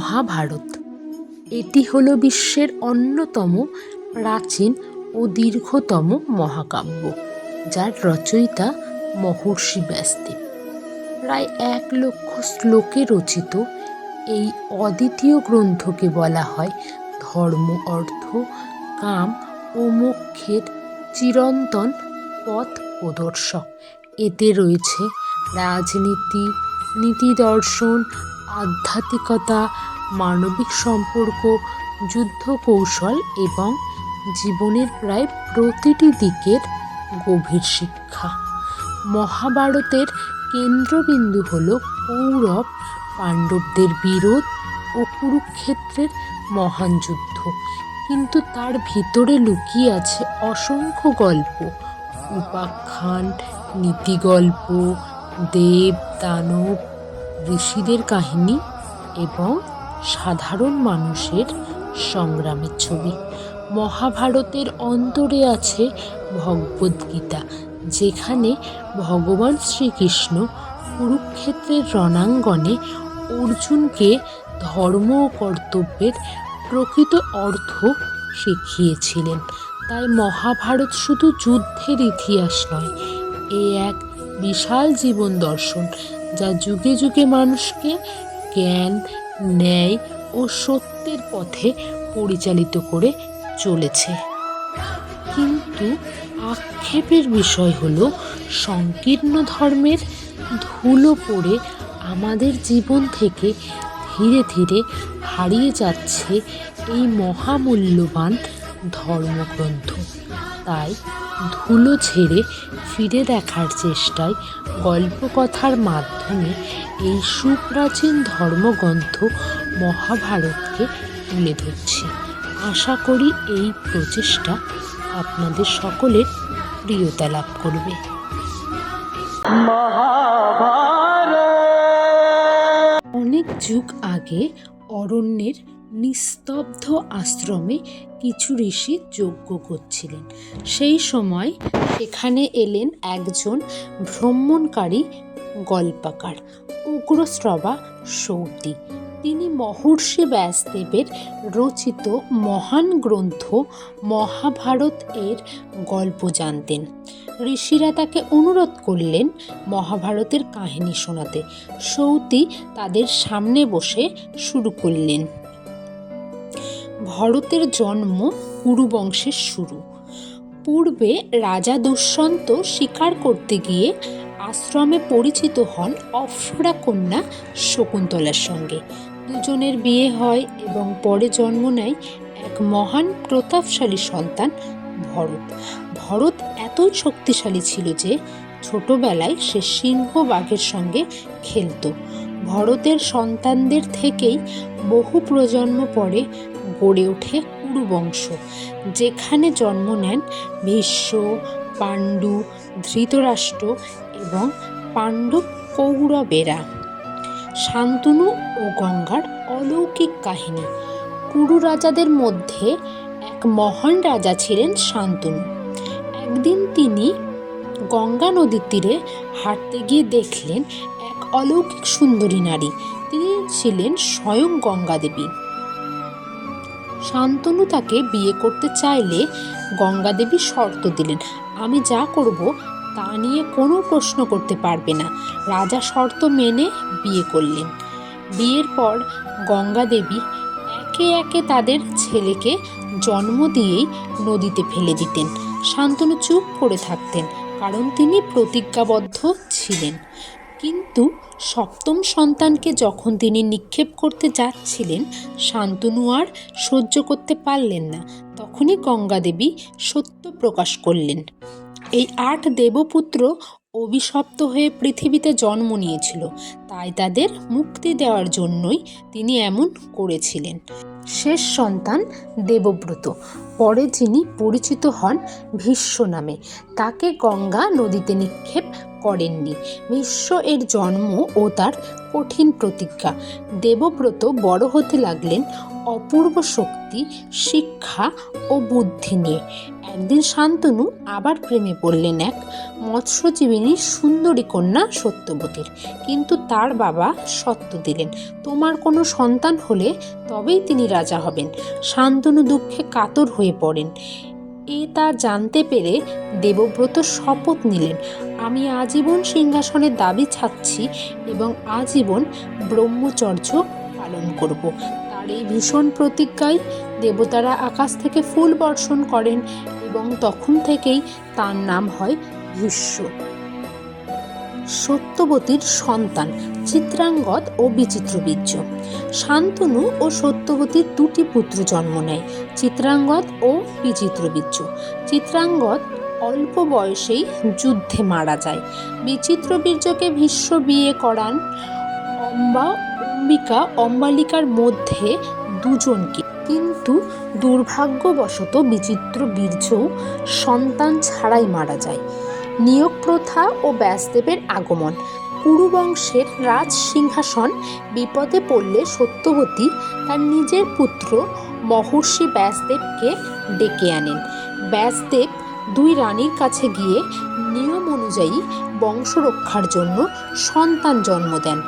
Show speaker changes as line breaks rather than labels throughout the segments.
মহাভারত। এটি হল বিশ্বের অন্যতম প্রাচীন ও দীর্ঘতম মহাকাব্য, যার রচয়িতা মহর্ষি ব্যাসদেব। প্রায় 1,00,000 শ্লোকে রচিত এই অদ্বিতীয় গ্রন্থকে বলা হয় ধর্ম, অর্থ, কাম ও মোক্ষের চিরন্তন পথ প্রদর্শক। এতে রয়েছে রাজনীতি, নীতি দর্শন, আধ্যাত্মিকতা, মানবিক সম্পর্ক, যুদ্ধ কৌশল এবং জীবনের প্রায় প্রতিটি দিকের গভীর শিক্ষা। মহাভারতের কেন্দ্রবিন্দু হল কৌরব পাণ্ডবদের বিরোধ ও কুরুক্ষেত্রের মহান যুদ্ধ, কিন্তু তার ভিতরে লুকিয়ে আছে অসংখ্য গল্প, উপাখ্যান, নীতিগল্প, দেব দানব, ঋষিদের কাহিনী এবং সাধারণ মানুষের সংগ্রামের ছবি। মহাভারতের অন্তরে আছে ভগবদ্গীতা, যেখানে ভগবান শ্রীকৃষ্ণ কুরুক্ষেত্রের রণাঙ্গনে অর্জুনকে ধর্ম ও কর্তব্যের প্রকৃত অর্থ শিখিয়েছিলেন। তাই মহাভারত শুধু যুদ্ধের ইতিহাস নয়, এ এক বিশাল জীবন দর্শন, যা যুগে যুগে মানুষকে জ্ঞান, ন্যায় ও সত্যের পথে পরিচালিত করে চলেছে। কিন্তু আক্ষেপের বিষয় হলো, সংকীর্ণ ধর্মের ধুলো পড়ে আমাদের জীবন থেকে ধীরে ধীরে হারিয়ে যাচ্ছে এই মহামূল্যবান ধর্মগ্রন্থ। তাই ধুলো ঝেড়ে ফিরে দেখার চেষ্টায় গল্পকথার মাধ্যমে এই সুপ্রাচীন ধর্মগ্রন্থ মহাভারতকে তুলে ধরছি। আশা করি এই প্রচেষ্টা আপনাদের সকলের প্রিয়তা লাভ করবে। অনেক যুগ আগে অরণ্যের নিস্তব্ধ আশ্রমে কিছু ঋষি যজ্ঞ করছিলেন। সেই সময় সেখানে এলেন একজন ভ্রমণকারী গল্পকার, উগ্রশ্রবা সৌতি। তিনি মহর্ষি ব্যাসদেবের রচিত মহান গ্রন্থ মহাভারত এর গল্প জানতেন। ঋষিরা তাকে অনুরোধ করলেন মহাভারতের কাহিনী শোনাতে। সৌতি তাদের সামনে বসে শুরু করলেন। ভরতের জন্ম কুরু বংশের শুরু। পূর্বে রাজা দুষ্যন্ত শিকার করতে গিয়ে আশ্রমে পরিচিত হন অপ্সরা কন্যা শকুন্তলার সঙ্গে। দুজনের বিয়ে হয় এবং পরে জন্ম নেয় এক মহান প্রতাপশালী সন্তান ভরত। ভরত এতই শক্তিশালী ছিল যে ছোটবেলায় সে সিংহ বাঘের সঙ্গে খেলত। ভরতের সন্তানদের থেকেই বহু প্রজন্ম পরে গড়ে ওঠে কুরুবংশ, যেখানে জন্ম নেন ভীষ্ম, পাণ্ডু, ধৃতরাষ্ট্র এবং পাণ্ডব কৌরবেরা। শান্তনু ও গঙ্গার অলৌকিক কাহিনী। কুরু রাজাদের মধ্যে এক মহান রাজা ছিলেন শান্তনু। একদিন তিনি গঙ্গা নদীর তীরে হাঁটতে গিয়ে দেখলেন এক অলৌকিক সুন্দরী নারী। তিনি ছিলেন স্বয়ং গঙ্গা দেবী। শান্তনু তাকে বিয়ে করতে চাইলে গঙ্গা দেবী শর্ত দিলেন, আমি যা করব তা নিয়ে কোনো প্রশ্ন করতে পারবে না। রাজা শর্ত মেনে বিয়ে করলেন। বিয়ের পর গঙ্গা দেবী একে একে তাদের ছেলেকে জন্ম দিয়েই নদীতে ফেলে দিতেন। শান্তনু চুপ করে থাকতেন, কারণ তিনি প্রতিজ্ঞাবদ্ধ ছিলেন। কিন্তু সপ্তম সন্তানকে যখন তিনি নিক্ষেপ করতে যাচ্ছিলেন, শান্তনু আর সহ্য করতে পারলেন না। তখনই গঙ্গা দেবী সত্য প্রকাশ করলেন। এই 8 দেবপুত্র অভিশপ্ত হয়ে পৃথিবীতে জন্ম নিয়েছিল, তাই তাদের মুক্তি দেওয়ার জন্যই তিনি এমন করেছিলেন। শেষ সন্তান দেবব্রত পরে যিনি পরিচিত হন ভীষ্ম নামে, তাকে গঙ্গা নদীতে নিক্ষেপ করেননি। ভীষ্ম এর জন্ম ও তার কঠিন প্রতিজ্ঞা। দেবব্রত বড় হতে লাগলেন অপূর্ব শক্তি, শিক্ষা ও বুদ্ধি নিয়ে। একদিন শান্তনু আবার প্রেমে পড়লেন এক মৎস্যজীবিনী সুন্দরী কন্যা সত্যবতীর। কিন্তু তার বাবা সত্য দিলেন, তোমার কোনো সন্তান হলে তবেই তিনি রাজা হবেন। শান্তনু দুঃখে কাতর হয়ে পড়েন। তা জানতে পেরে দেবব্রত শপথ নিলেন, আমি আজীবন সিংহাসনের দাবি ছাড়ছি এবং আজীবন ব্রহ্মচর্য পালন করব। তার এই ভীষণ প্রতিজ্ঞায় দেবতারা আকাশ থেকে ফুল বর্ষণ করেন এবং তখন থেকেই তার নাম হয় ভীষ্ম। সত্যবতীর সন্তান চিত্রাঙ্গদ ও বিচিত্রবীর্য। শান্তনু ও সত্যবতীর দুটি পুত্র জন্ম নেয়, চিত্রাঙ্গদ ও বিচিত্রবীর্য। চিত্রাঙ্গদ অল্প বয়সেই যুদ্ধে মারা যায়। বিচিত্রবীর্যকে ভীষ্ম বিয়ে করান অম্বালিকার মধ্যে দুজনকে। কিন্তু দুর্ভাগ্যবশত বিচিত্রবীর্য সন্তান ছাড়াই মারা যায়। নিয়োগ প্রথা ও ব্যাসদেবের আগমন। কুরুবংশের রাজ সিংহাসন বিপদে পড়লে সত্যবতী তার নিজের পুত্র মহর্ষি ব্যাসদেবকে ডেকে আনেন। ব্যাসদেব দুই রানীর কাছে গিয়ে নিয়ম অনুযায়ী বংশ রক্ষার জন্য সন্তান জন্ম দেন।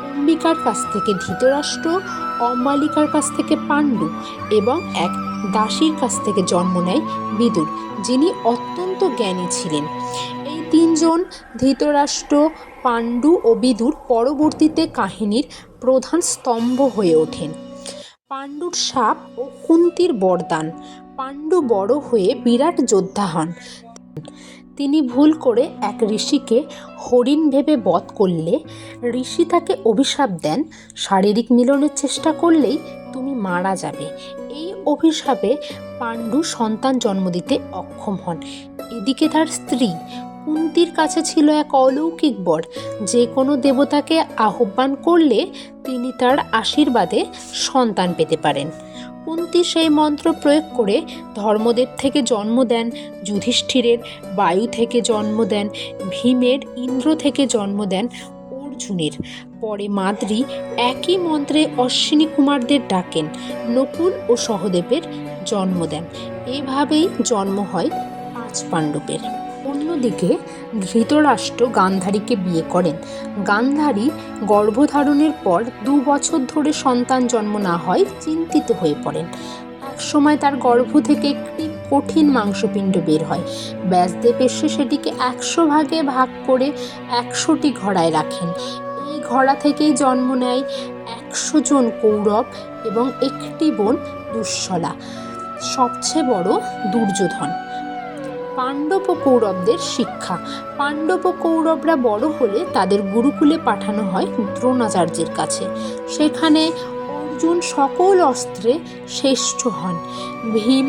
অম্বিকার কাছ থেকে ধৃতরাষ্ট্র, অম্বালিকার কাছ থেকে পাণ্ডু এবং এক দাসীর কাছ থেকে জন্ম নেয় বিদুর, যিনি অত্যন্ত জ্ঞানী ছিলেন। এই তিনজন ধৃতরাষ্ট্র, পাণ্ডু ও বিদুর পরবর্তীতে কাহিনীর প্রধান স্তম্ভ হয়ে ওঠেন। পাণ্ডুর শাপ ও কুন্তির বরদান। পাণ্ডু বড় হয়ে বিরাট যোদ্ধা হন। তিনি ভুল করে এক ঋষিকে হরিণ ভেবে বধ করলে ঋষি তাকে অভিশাপ দেন, শারীরিক মিলনের চেষ্টা করলেই তুমি মারা যাবে। এই অভিশাপে পাণ্ডু সন্তান জন্ম দিতে অক্ষম হন। এদিকে তার স্ত্রী কুন্তির কাছে ছিল এক অলৌকিক বর, যে কোনো দেবতাকে আহ্বান করলে তিনি তার আশীর্বাদে সন্তান পেতে পারেন। কুন্তি সেই মন্ত্র প্রয়োগ করে ধর্মদেব থেকে জন্ম দেন, যুধিষ্ঠিরের বায়ু থেকে জন্ম দেন, ভীমের ইন্দ্র থেকে জন্ম দেন, অর্জুনের। পরে মাদ্রী একই মন্ত্রে অশ্বিনী কুমারদের ডাকেন, নকুল ও সহদেবের জন্ম দেন। এভাবেই জন্ম হয় 5 পাণ্ডবের। অন্যদিকে ধৃতরাষ্ট্র গান্ধারীকে বিয়ে করেন। গান্ধারী গর্ভধারণের পর 2 বছর ধরে সন্তান জন্ম না হয় চিন্তিত হয়ে পড়েন। এক সময় তার গর্ভ থেকে একটি কঠিন মাংসপিণ্ড বের হয়। ব্যাসদেব এসে সেটিকে 100 ভাগে ভাগ করে 100টি ঘড়ায় রাখেন। এই ঘড়া থেকেই জন্ম নেয় 100 জন কৌরব এবং একটি বোন দুঃশলা, সবচেয়ে বড় দুর্যোধন। পাণ্ডব ও কৌরবদের শিক্ষা। পাণ্ডব ও কৌরবরা বড় হলে তাদের গুরুকুলে পাঠানো হয় দ্রোণাচার্যের কাছে। সেখানে অর্জুন সকল অস্ত্রে শ্রেষ্ঠ হন, ভীম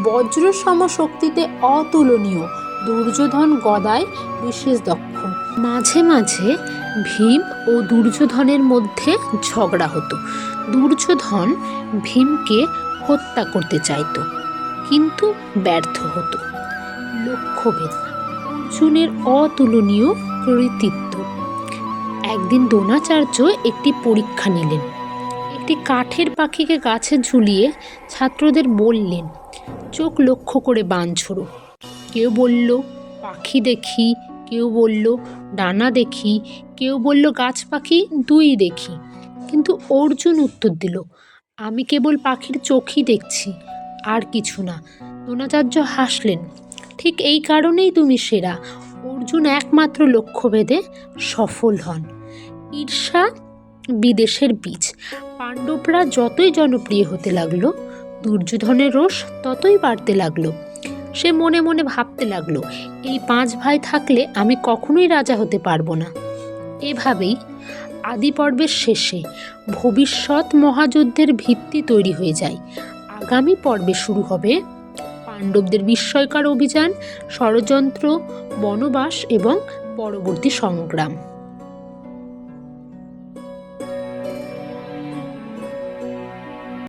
বজ্র সম শক্তিতে অতুলনীয়, দুর্যোধন গদায় বিশেষ দক্ষ। মাঝে মাঝে ভীম ও দুর্যোধনের মধ্যে ঝগড়া হতো। দুর্যোধন ভীমকে হত্যা করতে চাইত, কিন্তু ব্যর্থ হতো। লক্ষ্যভেদ। অর্জুনের অতুলনীয় কৃতিত্ব। একদিন দ্রোণাচার্য একটি পরীক্ষা নিলেন। একটি কাঠের পাখিকে গাছে ঝুলিয়ে ছাত্রদের বললেন, চোখ লক্ষ্য করে বাণ ছোড়ো। কেউ বলল পাখি দেখি, কেউ বলল ডানা দেখি, কেউ বলল গাছ পাখি দুই দেখি। কিন্তু অর্জুন উত্তর দিল, আমি কেবল পাখির চোখই দেখছি, আর কিছু না। দ্রোণাচার্য হাসলেন, ঠিক এই কারণেই তুমি সেরা। অর্জুন একমাত্র লক্ষ্যভেদে সফল হন। ঈর্ষা বিদেশের বীজ। পাণ্ডবরা যতই জনপ্রিয় হতে লাগলো, দুর্যোধনের রোষ ততই বাড়তে লাগলো। সে মনে মনে ভাবতে লাগলো, এই 5 ভাই থাকলে আমি কখনোই রাজা হতে পারবো না। এভাবেই আদি পর্বের শেষে ভবিষ্যৎ মহাযুদ্ধের ভিত্তি তৈরি হয়ে যায়। আগামী পর্বে শুরু হবে পাণ্ডবদের বিস্ময়কর অভিযান, ষড়যন্ত্র, বনবাস এবং পরবর্তী সংগ্রাম।